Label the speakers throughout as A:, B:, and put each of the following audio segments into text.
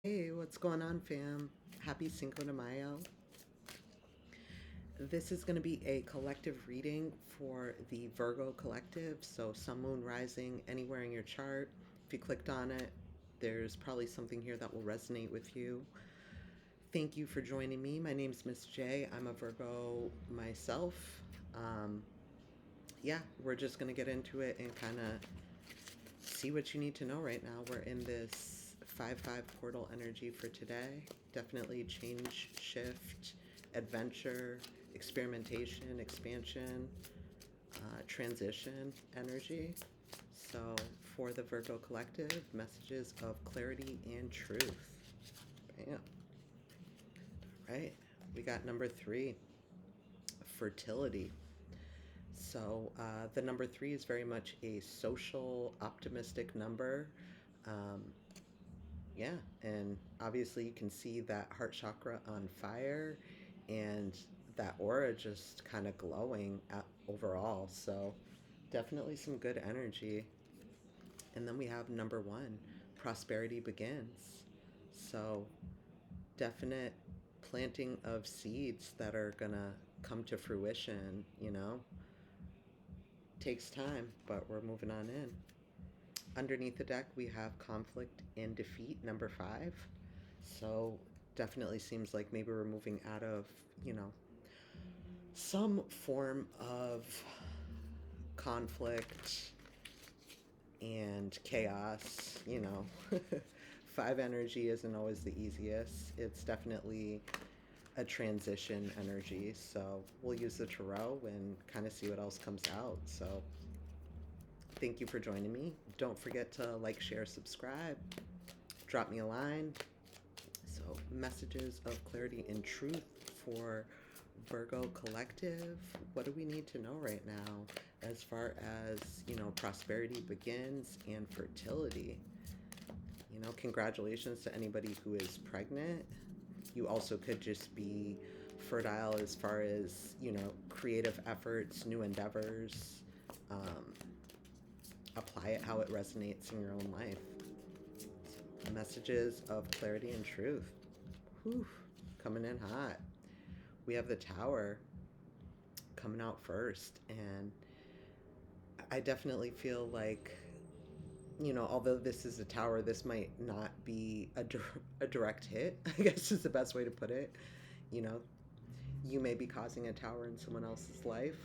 A: Hey, what's going on, fam? Happy Cinco de Mayo. This is going to be a collective reading for the Virgo collective. So, Sun, Moon, Rising, anywhere in your chart. If you clicked on it, there's probably something here that will resonate with you. Thank you for joining me. My name's Miss J. I'm a Virgo myself. Um, yeah, we're just going to get into it and kind of see what you need to know right now. We're in this 5-5 portal energy for today. Definitely change, shift, adventure, experimentation, expansion, transition energy. So, for the Virgo collective, messages of clarity and truth. Bam. Right. We got number 3, fertility. So, the number 3 is very much a social, optimistic number. Um, Yeah, and obviously you can see that heart chakra on fire and that aura just kind of glowing overall. So, definitely some good energy. And then we have number 1, prosperity begins. So, definite planting of seeds that are going to come to fruition. Takes time, but we're moving on in. Underneath the deck, we have conflict and defeat, number 5. So definitely seems like maybe we're moving out of, you know, some form of conflict and chaos. 5 energy isn't always the easiest. It's definitely a transition energy. So we'll use the tarot and kind of see what else comes out. So thank you for joining me. Don't forget to like, share, subscribe. Drop me a line. So, messages of clarity and truth for Virgo collective. What do we need to know right now as far as prosperity begins and fertility? Congratulations to anybody who is pregnant. You also could just be fertile as far as creative efforts, new endeavors. Um, Apply it how it resonates in your own life. Messages of clarity and truth. Whew, coming in hot. We have the Tower coming out first, and I definitely feel like, although this is a Tower, this might not be a direct hit, I guess is the best way to put it. You know, you may be causing a Tower in someone else's life.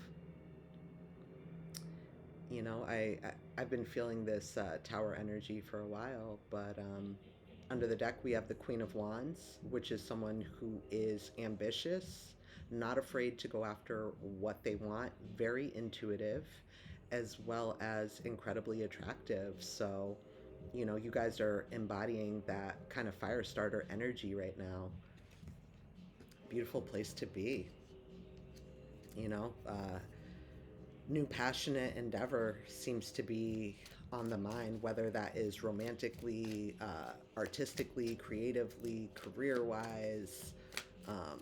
A: I've been feeling this Tower energy for a while, but under the deck we have the Queen of Wands, which is someone who is ambitious, not afraid to go after what they want, very intuitive, as well as incredibly attractive. So, you guys are embodying that kind of fire starter energy right now. Beautiful place to be. You know, new passionate endeavor seems to be on the mind, whether that is romantically, artistically, creatively, career wise. Um,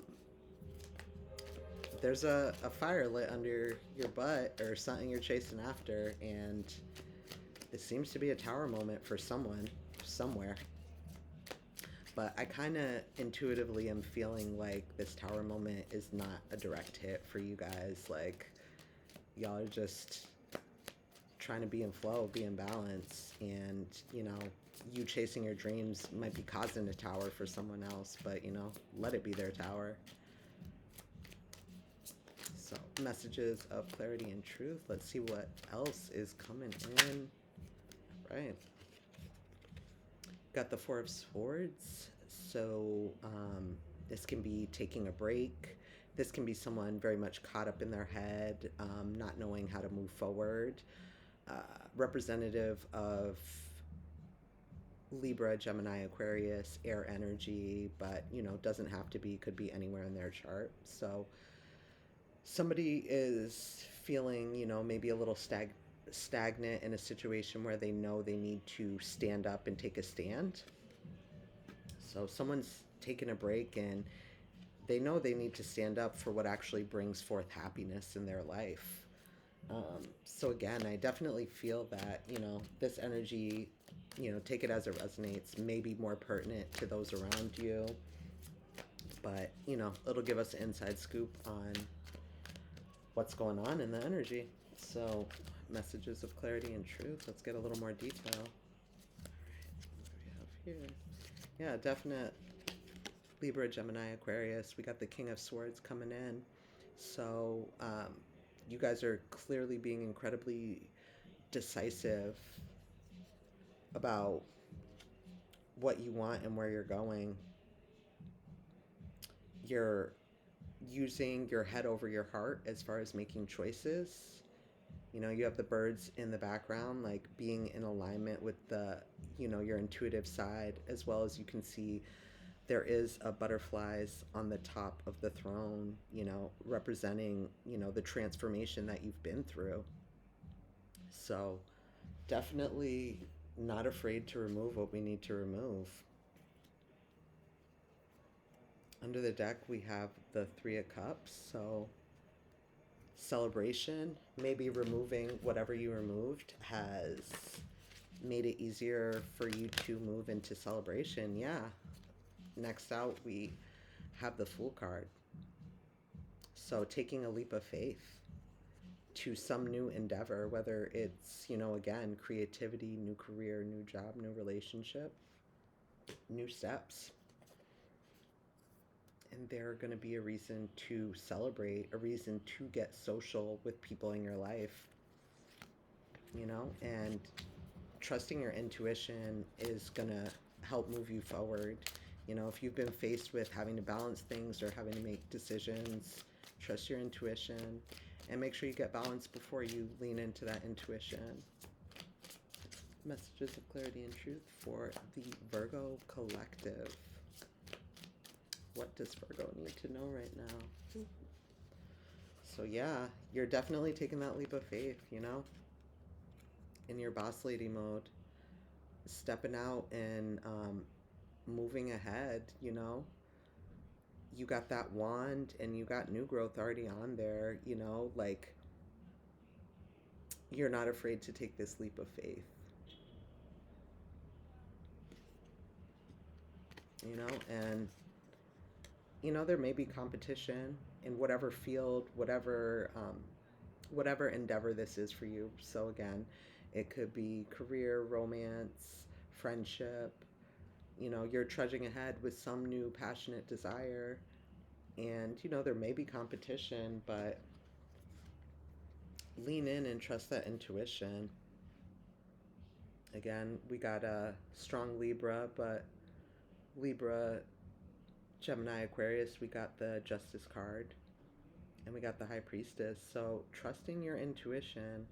A: there's a fire lit under your butt or something you're chasing after, and it seems to be a Tower moment for someone somewhere. But I kind of intuitively am feeling like this Tower moment is not a direct hit for you guys. Like, y'all are just trying to be in flow, be in balance, and you chasing your dreams might be causing a tower for someone else, but let it be their tower. So, messages of clarity and truth. Let's see what else is coming in. Right. Got the Four of Swords. So, this can be taking a break. This can be someone very much caught up in their head, not knowing how to move forward. Representative of Libra, Gemini, Aquarius, air energy, but doesn't have to be, could be anywhere in their chart. So somebody is feeling maybe a little stagnant in a situation where they know they need to stand up and take a stand. So someone's taking a break and they know they need to stand up for what actually brings forth happiness in their life. So again, I definitely feel that this energy take it as it resonates, maybe more pertinent to those around you, but it'll give us an inside scoop on what's going on in the energy. So, messages of clarity and truth. Let's get a little more detail. What do we have here? Yeah, definite Libra, Gemini, Aquarius. We got the King of Swords coming in. So, you guys are clearly being incredibly decisive about what you want and where you're going. You're using your head over your heart as far as making choices. You have the birds in the background, like being in alignment with your intuitive side, as well as you can see there is a butterflies on the top of the throne, representing, the transformation that you've been through. So definitely not afraid to remove what we need to remove. Under the deck, we have the Three of Cups. So celebration, maybe removing whatever you removed has made it easier for you to move into celebration. Yeah. Next out, we have the Fool card. So taking a leap of faith to some new endeavor, whether it's, again, creativity, new career, new job, new relationship, new steps. And they're going to be a reason to celebrate, a reason to get social with people in your life, and trusting your intuition is going to help move you forward. If you've been faced with having to balance things or having to make decisions, trust your intuition and make sure you get balance before you lean into that intuition. Messages of clarity and truth for the Virgo collective. What does Virgo need to know right now? So yeah, you're definitely taking that leap of faith, in your boss lady mode, stepping out and moving ahead. You got that wand and you got new growth already on there, like you're not afraid to take this leap of faith, and there may be competition in whatever field, whatever endeavor this is for you. So again, it could be career, romance, friendship. You're trudging ahead with some new passionate desire, and there may be competition, but lean in and trust that intuition. Again, we got a strong Libra, but Libra, Gemini, Aquarius, we got the Justice card and we got the High Priestess. So trusting your intuition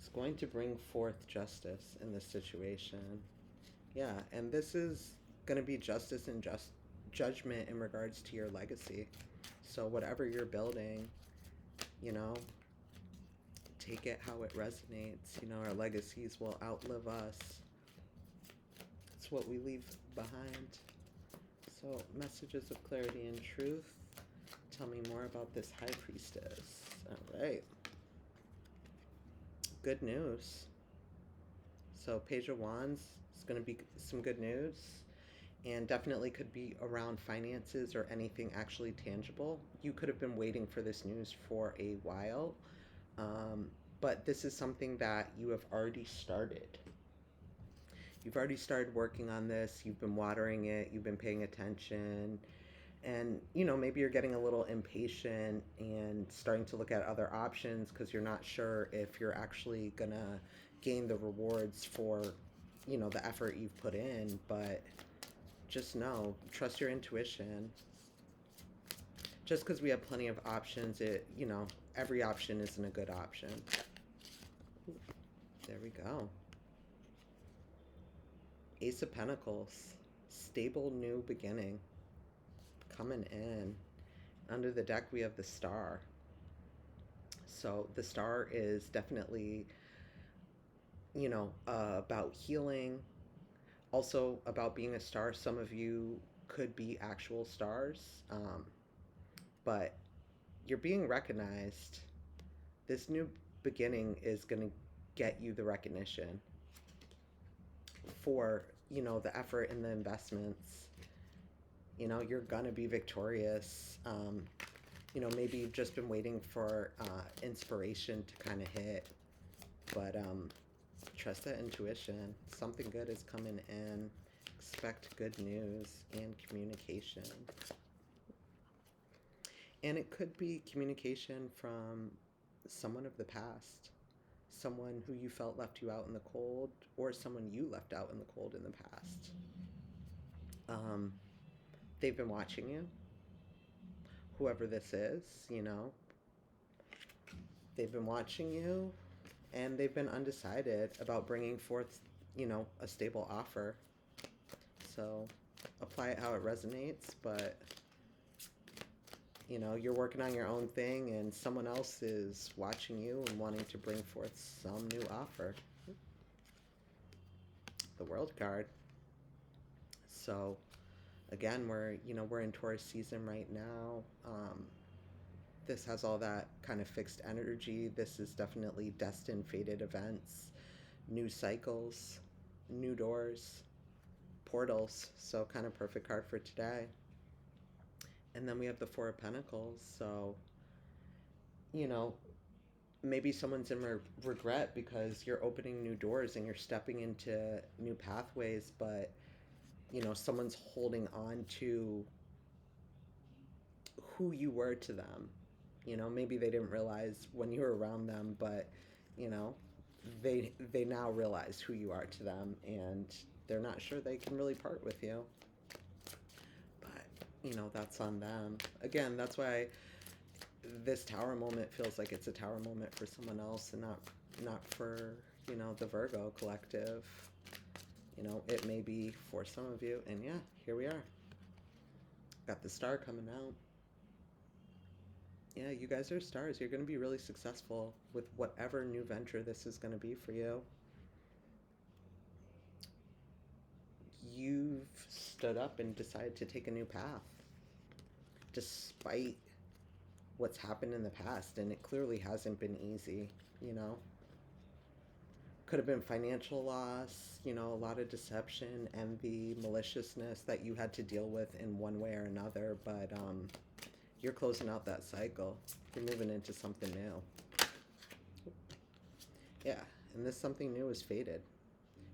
A: is going to bring forth justice in this situation. Yeah, and this is going to be justice and judgment in regards to your legacy. So whatever you're building, take it how it resonates. Our legacies will outlive us. It's what we leave behind. So messages of clarity and truth. Tell me more about this High Priestess. All right. Good news. So Page of Wands is going to be some good news, and definitely could be around finances or anything actually tangible. You could have been waiting for this news for a while, but this is something that you have already started. You've already started working on this. You've been watering it. You've been paying attention. And, maybe you're getting a little impatient and starting to look at other options because you're not sure if you're actually going to gain the rewards for, the effort you've put in. But just know, trust your intuition. Just because we have plenty of options, every option isn't a good option. There we go. Ace of Pentacles, stable new beginning, coming in. Under the deck, we have the Star. So the Star is definitely, about healing, also about being a star. Some of you could be actual stars, but you're being recognized. This new beginning is going to get you the recognition. for, the effort and the investments. You're gonna be victorious. Maybe you've just been waiting for inspiration to kind of hit, but trust that intuition. Something good is coming in. Expect good news and communication. And it could be communication from someone of the past, someone who you felt left you out in the cold, or someone you left out in the cold in the past. Um, they've been watching you, whoever this is, they've been watching you, and they've been undecided about bringing forth, a stable offer. So apply it how it resonates, but you're working on your own thing, and someone else is watching you and wanting to bring forth some new offer. The World card. So again, we're in Taurus season right now. This has all that kind of fixed energy. This is definitely destined, fated events, new cycles, new doors, portals. So kind of perfect card for today. And then we have the Four of Pentacles. So, you know, maybe someone's in regret because you're opening new doors and you're stepping into new pathways, but, someone's holding on to who you were to them. Maybe they didn't realize when you were around them, but, you know, they now realize who you are to them, and they're not sure they can really part with you. But, that's on them. Again, that's why this tower moment feels like it's a tower moment for someone else and not for, the Virgo collective. It may be for some of you, and yeah, here we are. Got the star coming out. Yeah, you guys are stars. You're going to be really successful with whatever new venture this is going to be for you. You've stood up and decided to take a new path despite what's happened in the past, and it clearly hasn't been easy. Could have been financial loss, a lot of deception, envy, maliciousness that you had to deal with in one way or another, but you're closing out that cycle. You're moving into something new. Yeah, and this something new is fated.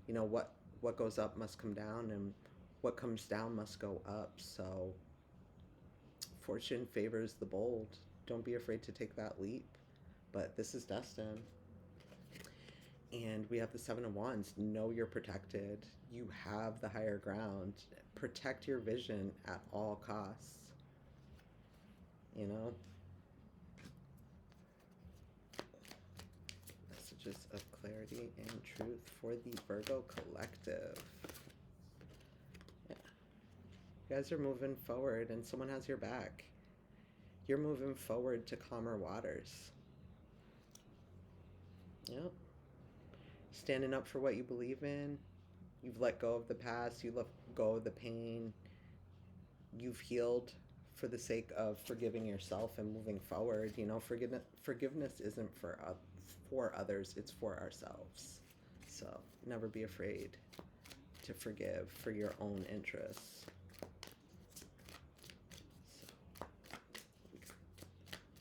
A: What goes up must come down, and what comes down must go up. So fortune favors the bold. Don't be afraid to take that leap. But this is destined. And we have the Seven of Wands. Know you're protected. You have the higher ground. Protect your vision at all costs. Messages of clarity and truth for the Virgo collective. Yeah. You guys are moving forward, and someone has your back. You're moving forward to calmer waters. Yep. Standing up for what you believe in. You've let go of the past. You let go of the pain. You've healed for the sake of forgiving yourself and moving forward. Forgiveness isn't for others, it's for ourselves. So never be afraid to forgive for your own interests. So,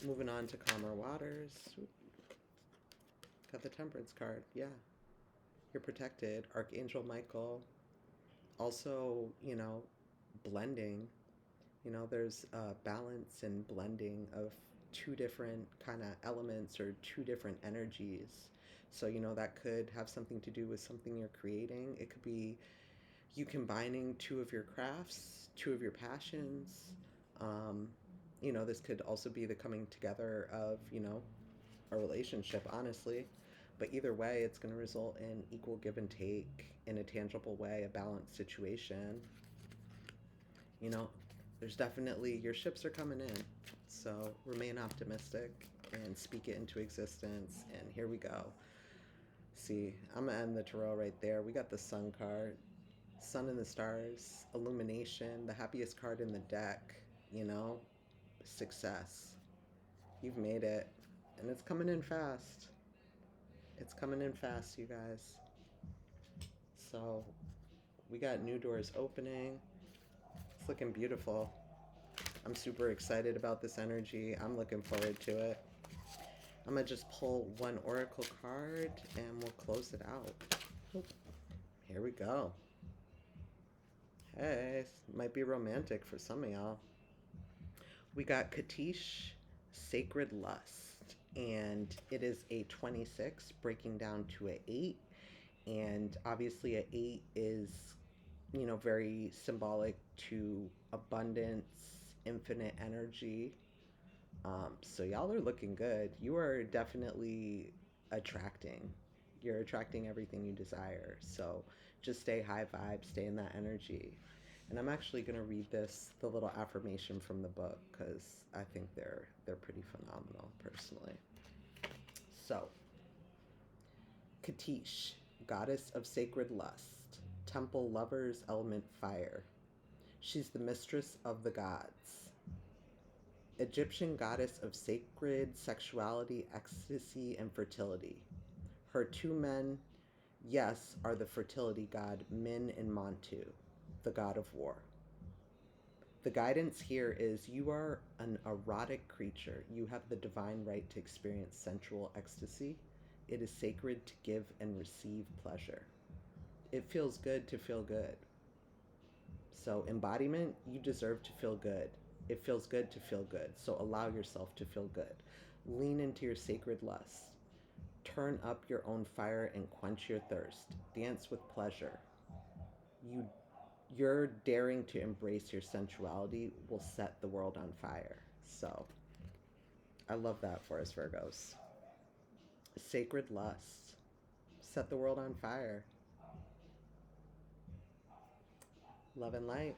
A: moving on to calmer waters. Got the Temperance card. Yeah, you're protected. Archangel Michael. Also, blending. There's a balance and blending of two different kind of elements or two different energies. So, that could have something to do with something you're creating. It could be you combining two of your crafts, two of your passions. This could also be the coming together of, a relationship, honestly. But either way, it's going to result in equal give and take in a tangible way, a balanced situation. There's definitely, your ships are coming in. So remain optimistic and speak it into existence. And here we go. See, I'm going to end the tarot right there. We got the Sun card. Sun and the stars. Illumination. The happiest card in the deck. Success. You've made it. And it's coming in fast. It's coming in fast, you guys. So We got new doors opening. It's looking beautiful. I'm super excited about this energy. I'm looking forward to it. I'm going to just pull one oracle card and we'll close it out. Oh, here we go. Hey, might be romantic for some of y'all. We got Katish, Sacred Lust, and it is a 26 breaking down to a 8. And obviously, a 8 is, very symbolic to abundance, infinite energy. So y'all are looking good. You are definitely attracting. You're attracting everything you desire. So just stay high vibe, stay in that energy. And I'm actually gonna read the little affirmation from the book, because I think they're pretty phenomenal personally. So, Katish, goddess of sacred lust, temple lovers, element fire. She's the mistress of the gods. Egyptian goddess of sacred sexuality, ecstasy, and fertility. Her two men, yes, are the fertility god Min and Montu, the god of war. The guidance here is you are an erotic creature. You have the divine right to experience sensual ecstasy. It is sacred to give and receive pleasure. It feels good to feel good. So, embodiment, you deserve to feel good. It feels good to feel good. So, allow yourself to feel good. Lean into your sacred lust. Turn up your own fire and quench your thirst. Dance with pleasure. You You're daring to embrace your sensuality will set the world on fire. So, I love that for us Virgos. Sacred lust. Set the world on fire. Love and light.